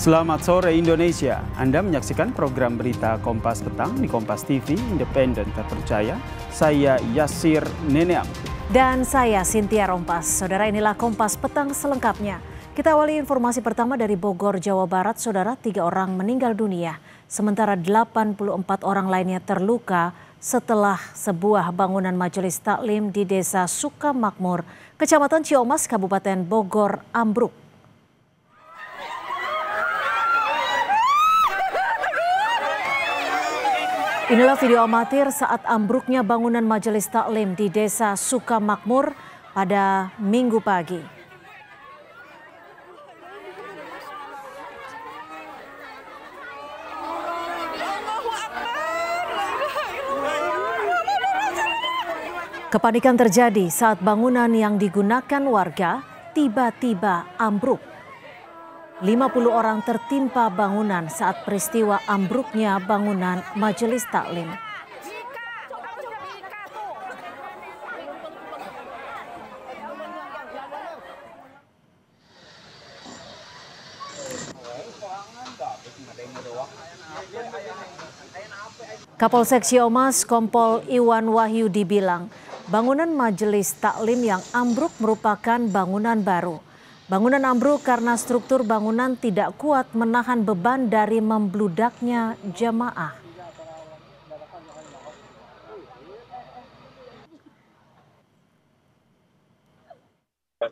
Selamat sore Indonesia. Anda menyaksikan program berita Kompas Petang di Kompas TV, independen terpercaya. Saya Yasir Neneam. Dan saya Cynthia Rompas. Saudara, inilah Kompas Petang selengkapnya. Kita awali informasi pertama dari Bogor, Jawa Barat. Saudara, 3 orang meninggal dunia. Sementara 84 orang lainnya terluka setelah sebuah bangunan majelis taklim di Desa Sukamakmur, Kecamatan Ciomas, Kabupaten Bogor, ambruk. Inilah video amatir saat ambruknya bangunan majelis taklim di Desa Sukamakmur pada Minggu pagi. Kepanikan terjadi saat bangunan yang digunakan warga tiba-tiba ambruk. 50 orang tertimpa bangunan saat peristiwa ambruknya bangunan majelis taklim. Kapolsek Ciomas Kompol Iwan Wahyudi bilang, bangunan majelis taklim yang ambruk merupakan bangunan baru. Bangunan ambruk karena struktur bangunan tidak kuat menahan beban dari membludaknya jamaah.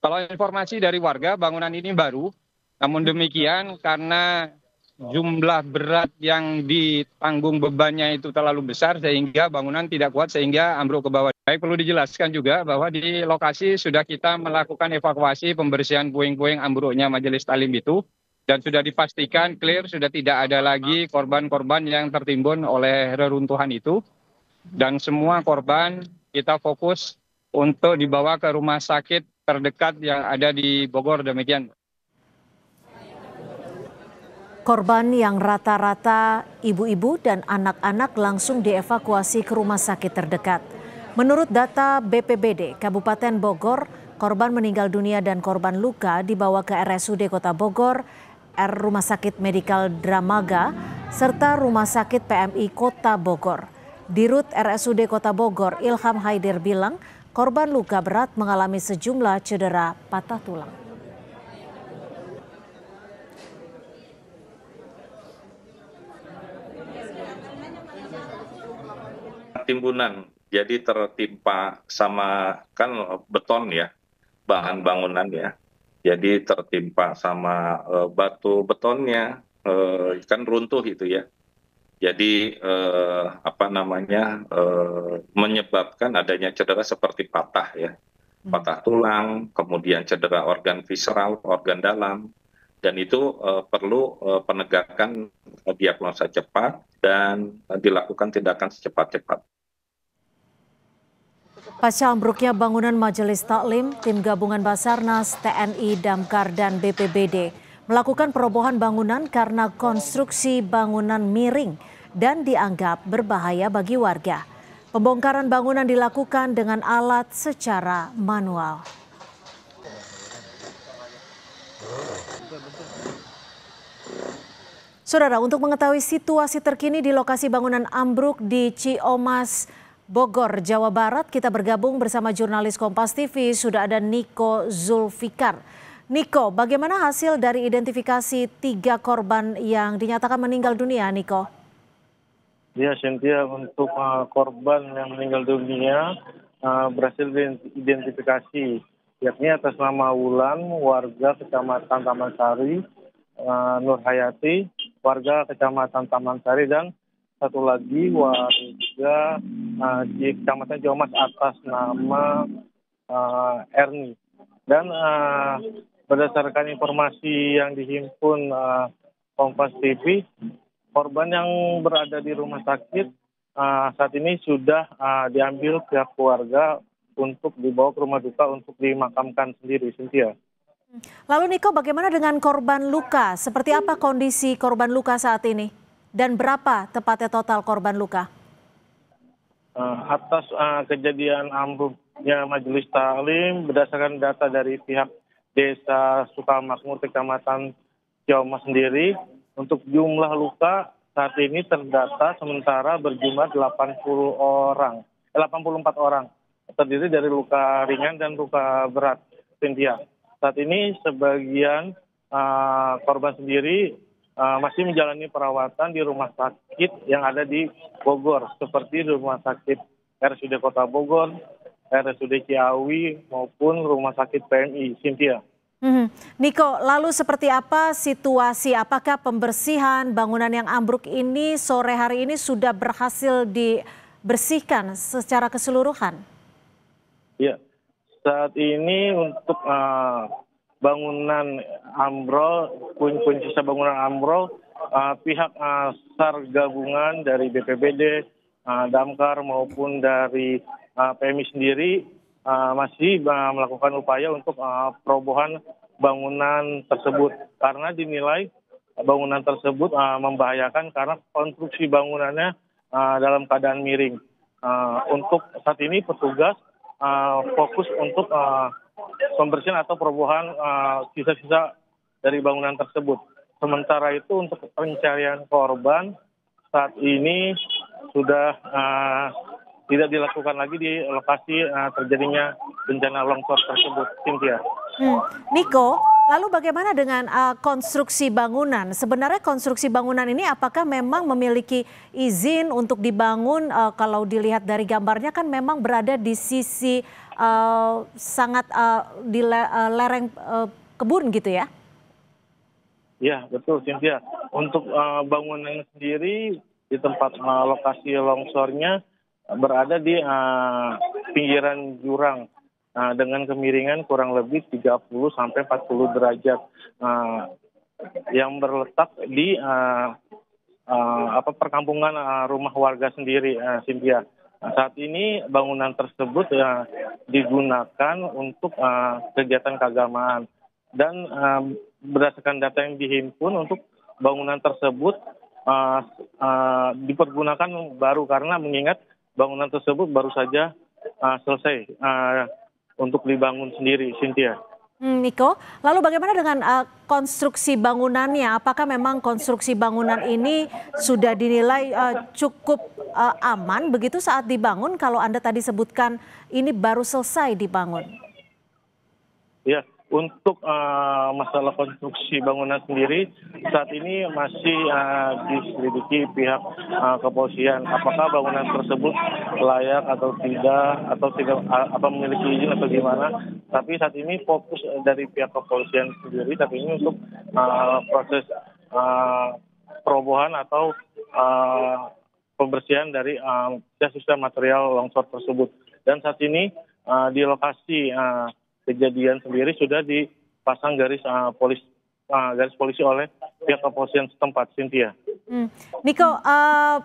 Kalau informasi dari warga, bangunan ini baru. Namun demikian, karena jumlah berat yang ditanggung bebannya itu terlalu besar sehingga bangunan tidak kuat sehingga ambruk ke bawah. Baik, perlu dijelaskan juga bahwa di lokasi sudah kita melakukan evakuasi pembersihan puing-puing ambruknya majelis taklim itu dan sudah dipastikan clear, sudah tidak ada lagi korban-korban yang tertimbun oleh reruntuhan itu dan semua korban kita fokus untuk dibawa ke rumah sakit terdekat yang ada di Bogor. Demikian. Korban yang rata-rata ibu-ibu dan anak-anak langsung dievakuasi ke rumah sakit terdekat. Menurut data BPBD Kabupaten Bogor, korban meninggal dunia dan korban luka dibawa ke RSUD Kota Bogor, Rumah Sakit Medikal Dramaga, serta Rumah Sakit PMI Kota Bogor. Dirut RSUD Kota Bogor, Ilham Haidir bilang, korban luka berat mengalami sejumlah cedera patah tulang. Timbunan, jadi tertimpa sama kan beton ya, bahan bangunan ya, jadi tertimpa sama batu betonnya, kan runtuh itu ya, jadi menyebabkan adanya cedera seperti patah ya, patah tulang, kemudian cedera organ visceral, organ dalam, dan itu perlu penegakan diagnosa cepat dan dilakukan tindakan secepat-cepat. Pasca ambruknya bangunan majelis taklim, tim gabungan Basarnas, TNI, Damkar, dan BPBD melakukan perobohan bangunan karena konstruksi bangunan miring dan dianggap berbahaya bagi warga. Pembongkaran bangunan dilakukan dengan alat secara manual. Saudara, untuk mengetahui situasi terkini di lokasi bangunan ambruk di Ciomas, Bogor, Jawa Barat, kita bergabung bersama jurnalis Kompas TV, sudah ada Niko Zulfikar. Niko, bagaimana hasil dari identifikasi 3 korban yang dinyatakan meninggal dunia, Niko? Ya, Cynthia, untuk korban yang meninggal dunia berhasil diidentifikasi, yakni atas nama Wulan, warga Kecamatan Taman Sari, Nur Hayati, warga Kecamatan Taman Sari, dan satu lagi warga di Kecamatan Ciomas atas nama Erni. Dan berdasarkan informasi yang dihimpun Kompas TV, korban yang berada di rumah sakit saat ini sudah diambil pihak keluarga untuk dibawa ke rumah duka untuk dimakamkan sendiri, Cynthia. Lalu Niko, bagaimana dengan korban luka? Seperti apa kondisi korban luka saat ini? Dan berapa tepatnya total korban luka? Atas kejadian ambruknya majelis taklim, berdasarkan data dari pihak Desa Sukamakmur, Kecamatan Ciamas sendiri untuk jumlah luka saat ini terdata sementara berjumlah 84 orang, terdiri dari luka ringan dan luka berat, Cynthia. Saat ini sebagian korban sendiri masih menjalani perawatan di rumah sakit yang ada di Bogor, seperti di rumah sakit RSUD Kota Bogor, RSUD Ciawi, maupun rumah sakit PMI, Cynthia. Niko, lalu seperti apa situasi? Apakah pembersihan bangunan yang ambruk ini sore hari ini sudah berhasil dibersihkan secara keseluruhan? Ya, saat ini untuk bangunan ambrol, puing-puing sisa bangunan ambrol, pihak SAR gabungan dari BPBD, Damkar maupun dari PMI sendiri masih melakukan upaya untuk perobohan bangunan tersebut karena dinilai bangunan tersebut membahayakan karena konstruksi bangunannya dalam keadaan miring. Untuk saat ini petugas fokus untuk pembersihan atau perobohan sisa-sisa dari bangunan tersebut. Sementara itu untuk pencarian korban saat ini sudah tidak dilakukan lagi di lokasi terjadinya bencana longsor tersebut, Cynthia. Niko, lalu bagaimana dengan konstruksi bangunan? Sebenarnya konstruksi bangunan ini apakah memang memiliki izin untuk dibangun? Kalau dilihat dari gambarnya kan memang berada di sisi sangat di lereng kebun gitu ya? Ya, betul, Cynthia. Untuk bangunan sendiri di tempat lokasi longsornya berada di pinggiran jurang dengan kemiringan kurang lebih 30 sampai 40 derajat yang berletak di perkampungan rumah warga sendiri, Cynthia. Saat ini bangunan tersebut digunakan untuk kegiatan keagamaan dan berdasarkan data yang dihimpun untuk bangunan tersebut dipergunakan baru karena mengingat bangunan tersebut baru saja selesai untuk dibangun sendiri, Cynthia. Niko, lalu bagaimana dengan konstruksi bangunannya? Apakah memang konstruksi bangunan ini sudah dinilai cukup aman begitu saat dibangun? Kalau Anda tadi sebutkan ini baru selesai dibangun. Ya, untuk masalah konstruksi bangunan sendiri saat ini masih diselidiki pihak kepolisian apakah bangunan tersebut layak atau tidak apa memiliki izin atau gimana. Tapi saat ini fokus dari pihak kepolisian sendiri saat ini untuk proses perobohan atau pembersihan dari sisa material longsor tersebut. Dan saat ini di lokasi kejadian sendiri sudah dipasang garis polisi oleh pihak kepolisian setempat, Cynthia. Niko,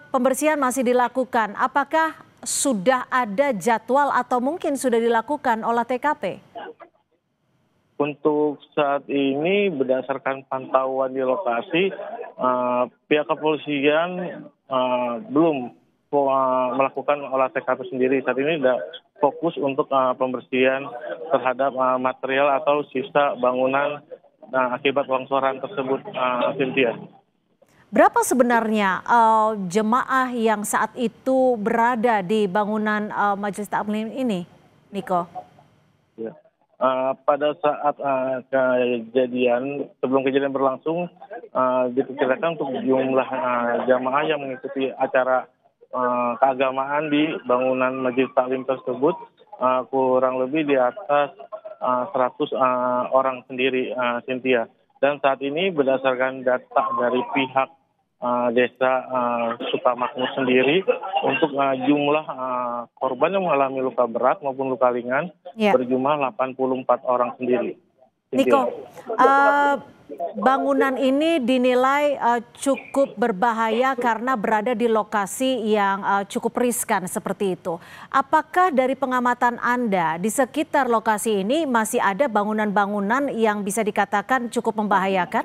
pembersihan masih dilakukan. Apakah sudah ada jadwal atau mungkin sudah dilakukan olah TKP? Untuk saat ini berdasarkan pantauan di lokasi, pihak kepolisian belum melakukan olah TKP sendiri. Saat ini sudah fokus untuk pembersihan terhadap material atau sisa bangunan akibat longsoran tersebut, Cynthia. Berapa sebenarnya jemaah yang saat itu berada di bangunan Majelis Taklim ini, Niko? Ya. Pada saat sebelum kejadian berlangsung, diperkirakan untuk jumlah jamaah yang mengikuti acara keagamaan di bangunan Majelis Taklim tersebut kurang lebih di atas 100 orang sendiri, Cynthia. Dan saat ini berdasarkan data dari pihak desa Sukamakmur sendiri untuk jumlah korban yang mengalami luka berat maupun luka ringan berjumlah 84 orang sendiri. Niko, bangunan ini dinilai cukup berbahaya karena berada di lokasi yang cukup riskan seperti itu. Apakah dari pengamatan Anda di sekitar lokasi ini masih ada bangunan-bangunan yang bisa dikatakan cukup membahayakan?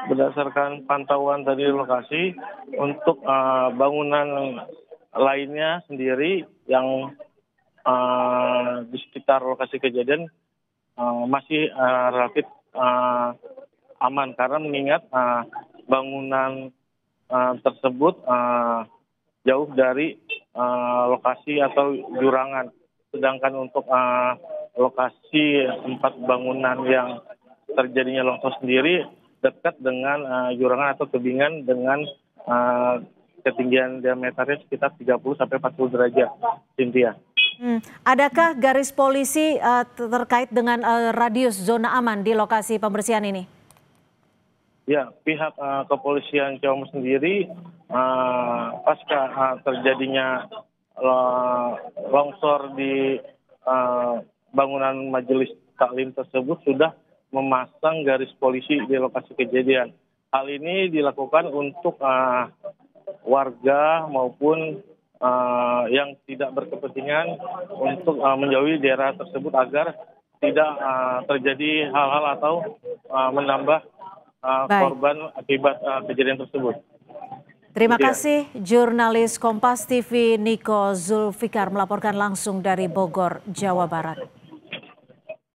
Berdasarkan pantauan dari lokasi, untuk bangunan lainnya sendiri yang di sekitar lokasi kejadian masih relatif aman karena mengingat bangunan tersebut jauh dari lokasi atau jurangan. Sedangkan untuk lokasi tempat bangunan yang terjadinya longsor sendiri dekat dengan jurangan atau tebingan dengan ketinggian diameternya sekitar 30 sampai 40 derajat, Cynthia. Adakah garis polisi terkait dengan radius zona aman di lokasi pembersihan ini? Ya, pihak kepolisian Ciamis sendiri pasca terjadinya longsor di bangunan majelis taklim tersebut sudah memasang garis polisi di lokasi kejadian. Hal ini dilakukan untuk warga maupun yang tidak berkepentingan untuk menjauhi daerah tersebut agar tidak terjadi hal-hal atau menambah korban akibat kejadian tersebut. Terima kasih jurnalis Kompas TV Niko Zulfikar melaporkan langsung dari Bogor, Jawa Barat.